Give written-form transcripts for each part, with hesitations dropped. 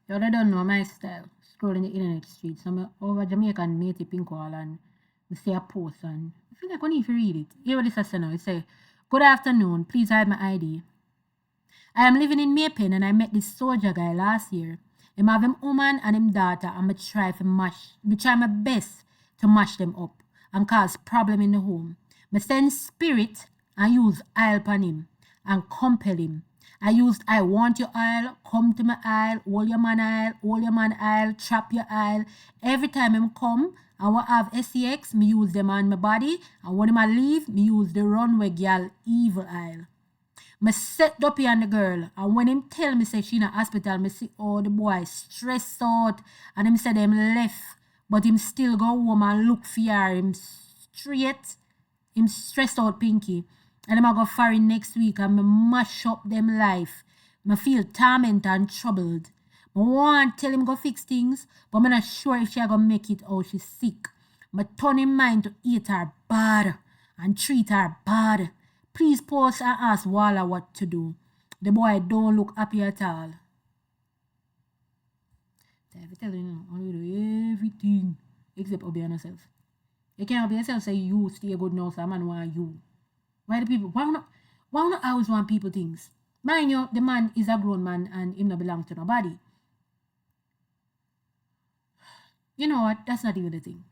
You already don't know my style. Scrolling the internet streets. I'm over Jamaican MATEY pink wall and we see a post and I feel like we need to read it. Here what it says now. It say, "Good afternoon. Please hide my ID. I am living in Maypen and I met this soldier guy last year. Him have him woman and him daughter and me try my best to mash them up and cause problem in the home. Me send spirit and use oil upon him and compel him. I used I want your aisle, come to my aisle, hold your man aisle, trap your aisle. Every time him come, I will have SEX, me use them on my body, and when him a leave, me use the runway girl evil aisle. Me set Duppy on the girl, and when him tell me say she in a hospital, me see oh the boy stressed out, and him say them left, but him still go home and look for her, him stressed out pinky. And them a go foreign next week and me mash up them life. Me feel tormented and troubled. Me want tell him go fix things, but me not sure if she a go make it or she sick. Me turn him mind to eat her bad and treat her bad. Please post and ask Walla what to do. The boy don't look happy at all. I tell you now, only do everything except obey yourself. You can't obey yourself, say you stay good now, so a man want you. Why the people? Why not always want people things? Mind you, the man is a grown man and him not belong to nobody. You know what? That's not even the thing.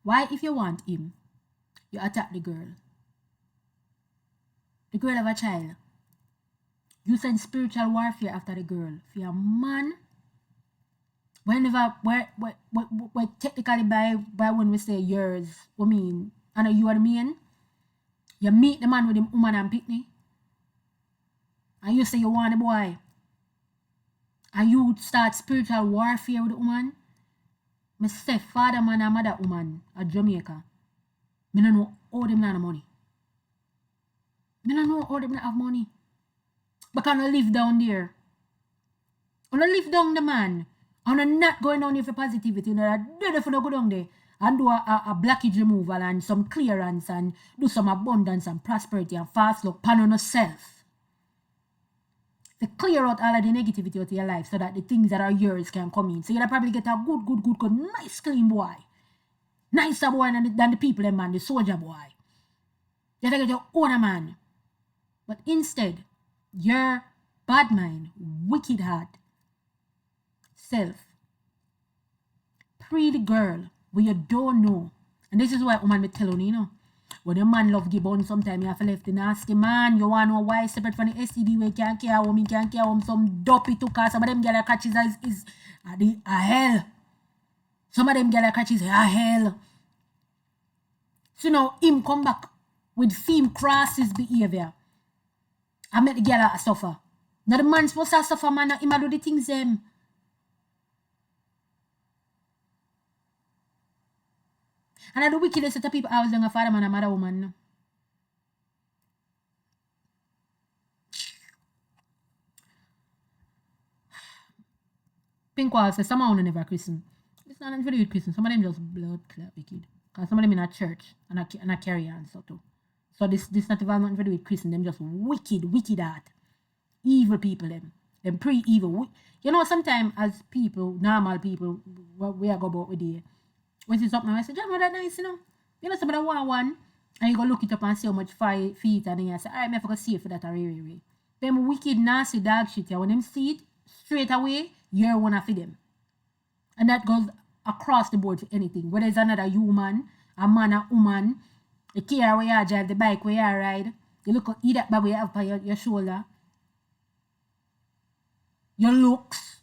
Why, if you want him, you attack the girl? The girl have a child. You send spiritual warfare after the girl. For a man, whenever, where technically by when we say yours, I mean, I know you what I mean. You meet the man with him woman and pitney. And you say you want the boy. And you start spiritual warfare with the woman. Me say father man and mother woman at Jamaica. Me don't know how them not have money. Me don't know how them not have money. But I don't live down there. I don't live down the man. I'm not going down here for positivity. I don't know if I go down there and do a blockage removal and some clearance and do some abundance and prosperity and fast look pan on yourself. To clear out all of the negativity out of your life so that the things that are yours can come in. So you'll probably get a good, nice clean boy. Nicer boy than the people, them man, the soldier boy. You'll get your own man. But instead, your bad mind, wicked heart, self, pretty girl, where you don't know. And this is why woman me tell you know. When a man love give on sometimes you have to left the nasty man. You want to know why separate from the STD where can't care home, can't care home some dopey to cause some of them girl catches is a hell. Some of them girl catches a hell. So now him come back with theme crosses behavior. I make the girl suffer. Now the man supposed to suffer, man, him do the things them. And I the wickedest set of people I was young a father man and mother woman. Pink Wall says some of them never christen. It's not very with christen. Some of them just blood clot wicked. Because some of them in a church and I carry on so too. So this not even nothing to do with christen. Them just wicked heart. Evil people them. Them pre-evil. You know sometimes as people, normal people, we are go about with the when it's up now, I say, John, that nice, you know. You know, somebody want one, and you go look it up and see how much feet, and then you say, alright, I forgot to see it for that way. Them wicked, nasty dog shit, when them see it, straight away, you're one of them. And that goes across the board for anything. Whether it's another human, a man, a woman, the car where you drive, the bike where you ride, you look at that bag where you have on your shoulder, your looks,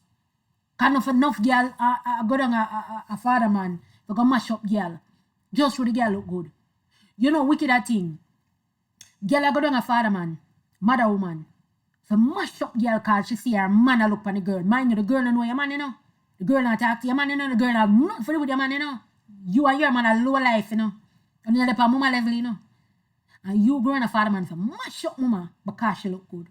kind of enough girl, go down a father man, we go mash up girl. Just for the girl look good. You know, wicked that thing. Girl go down a father man, mother woman. So mash up girl cause she see her man look on the girl. Mind you, the girl don't know your man, you know. The girl not talk to your man, you know. The girl have nothing to do with your man, you know. You and your man are low life, you know. And you're up on mama level, you know. And you growing a father man for mash up mama because she look good.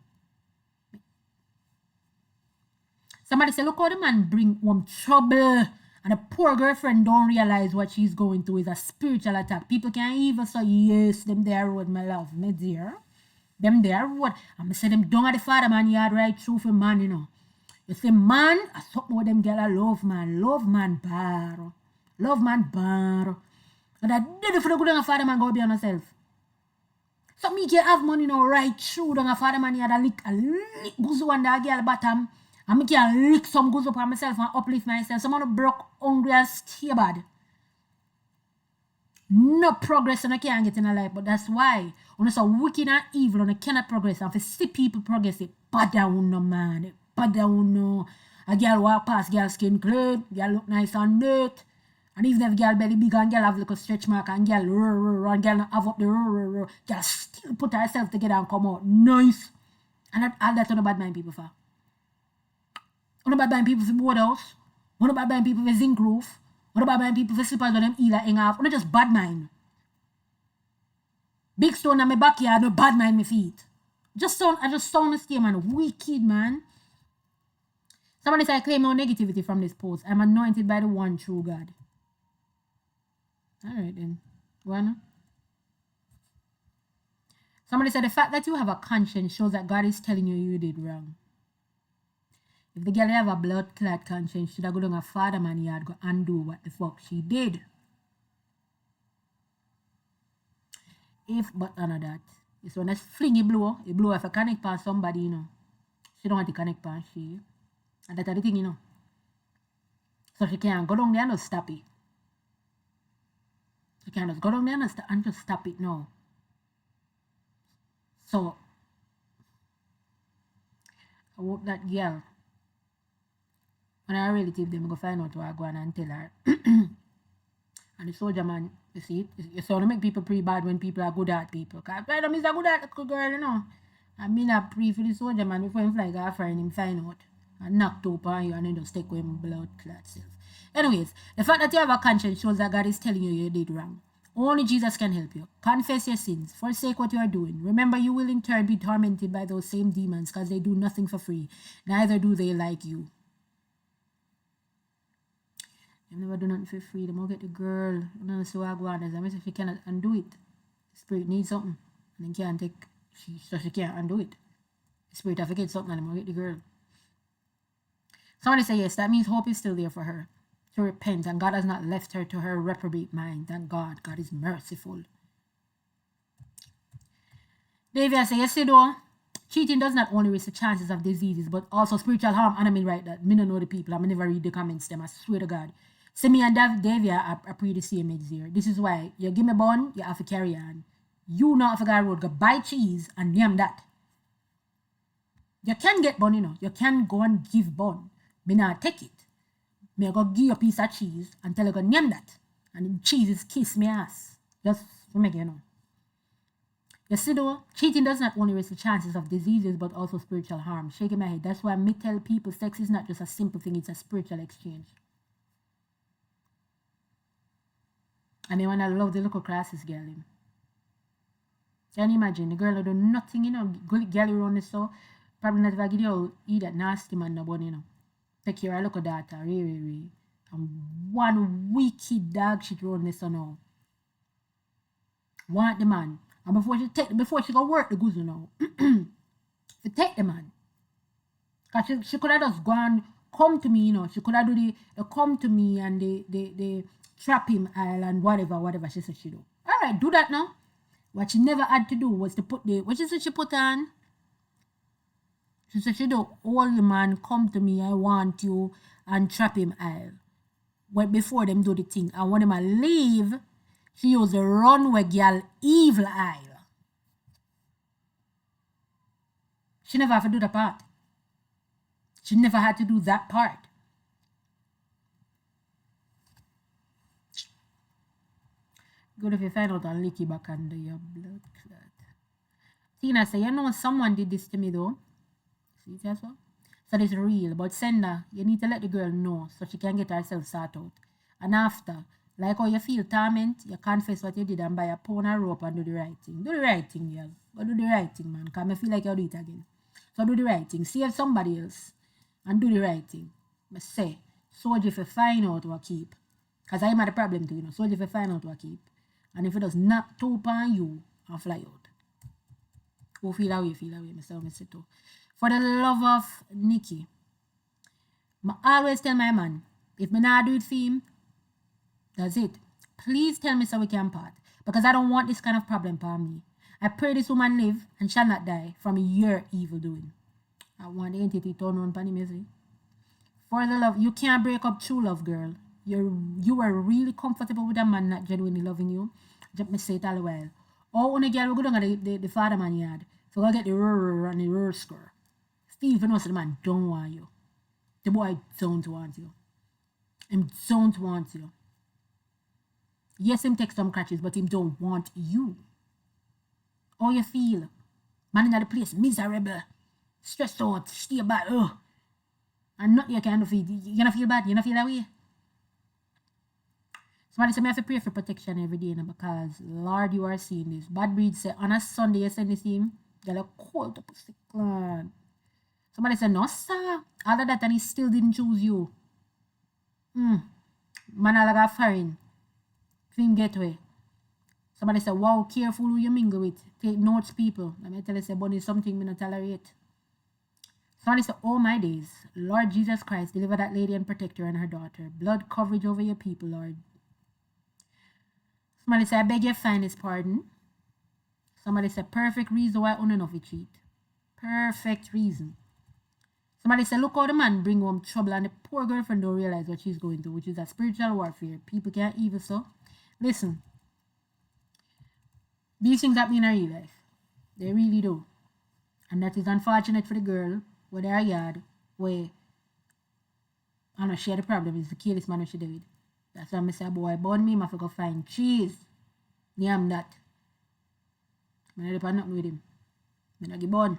Somebody say, look how the man bring home trouble. And the poor girlfriend don't realize what she's going through is a spiritual attack. People can't even say, yes, them there road, my love, me dear. Them there road. I'm say them down at the father man yard right through for man, you know. You see, man, I something with them girl I love man. Love man bar. Love man bar. And I did it for the good of a father man go be on herself. So me can have money now right through down a father man here a lick guzo on that girl bottom. And me can lick some guzo for myself and uplift myself. Someone broke, hungry and stay bad. No progress and I can't get in a life, but that's why when it's so wicked and evil and I cannot progress. And if you see people progress, it bad down no man. It bad down no. A girl walk past, girl skin clean, girl look nice and neat. And even if girl belly big and girl have like a stretch mark and girl and girl not have up the girl still put herself together and come out nice. And all that on the bad mind people for. On the bad mind people for board house. On the bad mind people for zinc roof. On the bad mind people for slippers on them either hang off. On just bad mind. Big stone on my backyard, no bad mind my feet. I just sound stay man. Wicked man. Somebody said I claim no negativity from this post. I'm anointed by the one true God. Alright then. One. Somebody said the fact that you have a conscience shows that God is telling you did wrong. If the girl have a blood clot conscience, should have go down a father man yard go undo what the fuck she did. If but none of that. It's when a fling it blow if a connect past somebody, you know. She don't want to connect past she. And that's the thing, you know. So she can't go down there and just stop it. She can't just go down there and just stop it now. So I hope that girl, when I relative them go find out what I go on and tell her. And the soldier man, you see, it's only make people pretty bad when people are good at people. Because I don't miss a good at girl, you know. I mean I pray for the soldier man before him fly go after him find out. And knocked up on you and then just take away my blood clot self. Anyways, the fact that you have a conscience shows that God is telling you did wrong. Only Jesus can help you. Confess your sins. Forsake what you are doing. Remember, you will in turn be tormented by those same demons because they do nothing for free. Neither do they like you. You never do nothing for free. Them will get the girl. You know, so I go on. I mean, if she cannot undo it, the spirit needs something. And then can't take, so she can't undo it. The spirit have to get something and them will get the girl. Somebody say yes, that means hope is still there for her to repent, and God has not left her to her reprobate mind. Thank God. God is merciful. Davia say, yes, though, cheating does not only raise the chances of diseases, but also spiritual harm. And I mean, right, that me don't know the people. I never read the comments them. I swear to God. See, me and Davia are pretty the same age there. This is why you give me bun, you have to carry on. You not have to go road, go buy cheese and name that. You can get bun, you know. You can go and give bun. Me not take it. Me go give you a piece of cheese and tell you go name that. And the cheese is kiss me ass. Just to make you know. You see though, cheating does not only raise the chances of diseases but also spiritual harm. Shaking my head. That's why me tell people sex is not just a simple thing, it's a spiritual exchange. I mean when I love the local classes girl. Can you imagine the girl who do nothing, you know, girl around the store, probably not ever give you eat that nasty man no bun, you know. Take care of local daughter, really. And one wicked dog shit round this now. Want the man. And before she go work the goods now. To take the man. Because she could have just gone, come to me, you know. She could have do the come to me and the trap him aisle and whatever she said she do. Alright, do that now. What she never had to do was to put what she said she put on? She said she do, all the man come to me, I want you, and trap him aisle. But before them do the thing, and when them a leave, she use the runway girl evil aisle. She never have to do the part. She never had to do that part. Good if you find out and lick you back under your blood clot. Tina say, you know someone did this to me though. See that's what? So it's real. But sender, you need to let the girl know so she can get herself sorted out. And after, like how you feel torment, you confess what you did and buy a pound of rope and do the right thing. Do the right thing, girl. But do the right thing, man. Because I feel like you'll do it again. So do the right thing. Save somebody else and do the right thing. But say, soldier if you find out what keep. Because I'm at the problem too, you know. Soldier if you find out what keep. And if it does not top on you, I'll fly out. Oh, feel away, Mr. too. For the love of Nikki, I always tell my man, if me not do it for him, that's it. Please tell me so we can part. Because I don't want this kind of problem for me. I pray this woman live and shall not die from your evil doing. I want the entity turn on pan him, for the love, you can't break up true love, girl. You are really comfortable with a man not genuinely loving you. Just me say it all the while. Oh, when a girl we go down at the father man yard. So go get the rrr and the rrr score. Steve knows the man don't want you. The boy don't want you. Him don't want you. Yes, him take some catches, but him don't want you. How you feel? Man in the place, miserable. Stressed out, stay bad, and not you can feel, you gonna feel bad, you gonna feel that way. Somebody say, I have to pray for protection every day because, Lord, you are seeing this. Bad breed say, on a Sunday, you send this him, you're like, cold to pussy clan. Somebody say, no, sir. All of that, and he still didn't choose you. Man, I like a foreign. Film get away. Somebody say, wow, careful who you mingle with. Take notes, people. Let me tell you, say, bunny, something me not tolerate. Somebody say, oh my days, Lord Jesus Christ, deliver that lady and protect her and her daughter. Blood coverage over your people, Lord. Somebody say, I beg your finest pardon. Somebody say, perfect reason why I don't cheat. Perfect reason. Somebody say, look how the man bring home trouble and the poor girlfriend don't realize what she's going through, which is a spiritual warfare. People can't even so. Listen, these things happen in our real life. They really do. And that is unfortunate for the girl where they are yard, where I know she had a problem is to kill this man who she did. That's why I say, boy, born me, I have to go find cheese. Name that. I'm not doing nothing with him. I'm not give born.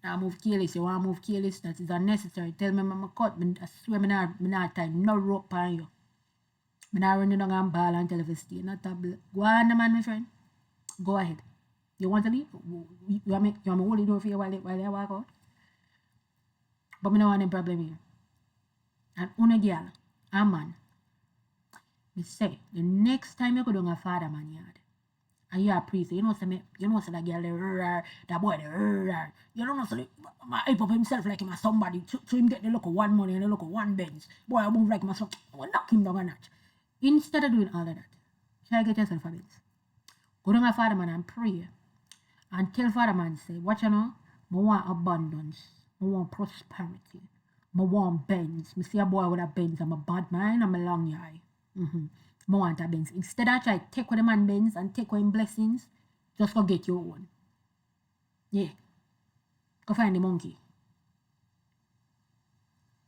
I move careless. You want to move careless? That is unnecessary. Tell me I'm cut. I swear I'm not time. No rope on you. I'm not running down and ball and tell you to stay. Not a go on, man, my friend. Go ahead. You want to leave? You want me hold the door for you while I walk out? But I don't want any problem here. And on a girl, a man, me say, the next time you go down a father man yard, and you are a priest, you know that girl, that boy, you don't know, so I hype up himself like him as somebody, so him get the look of one money and the look of one bench. Boy, I move like myself, I will knock him down a notch. Instead of doing all of that, try to get yourself a bench. Go down a father man and pray. And tell father man, say, what you know? I want abundance. I want prosperity. I want Benz. I see a boy with a Benz. I'm a bad man. I'm a long eye. I want a Benz. Instead I try to take with the man Benz and take with him blessings, just go get your own. Yeah. Go find the monkey.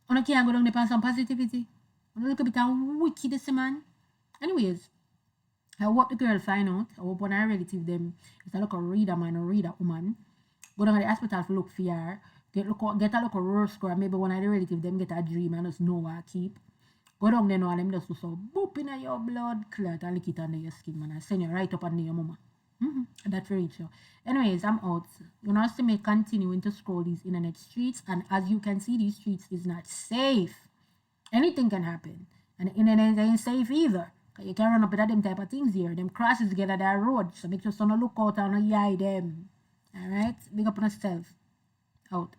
I don't care go down there for some positivity. A little bit of wickedness, man. Anyways, I hope the girl find out. I hope when I relative them, if I look a reader man or reader woman, go down to the hospital to look for her, get a look a score, maybe one of the relative them get a dream and just know what I keep. Go down there now and them just do so boop in your blood clot and lick it under your skin, man. I send you right up under your mama. That's very true. Anyways, I'm out. You know, see me continuing to scroll these internet streets, and as you can see, these streets is not safe. Anything can happen. And the internet ain't safe either. You can run up with them type of things here. Them crosses together that road. So make sure someone look out and eye them. Alright? Big up on yourself. Out.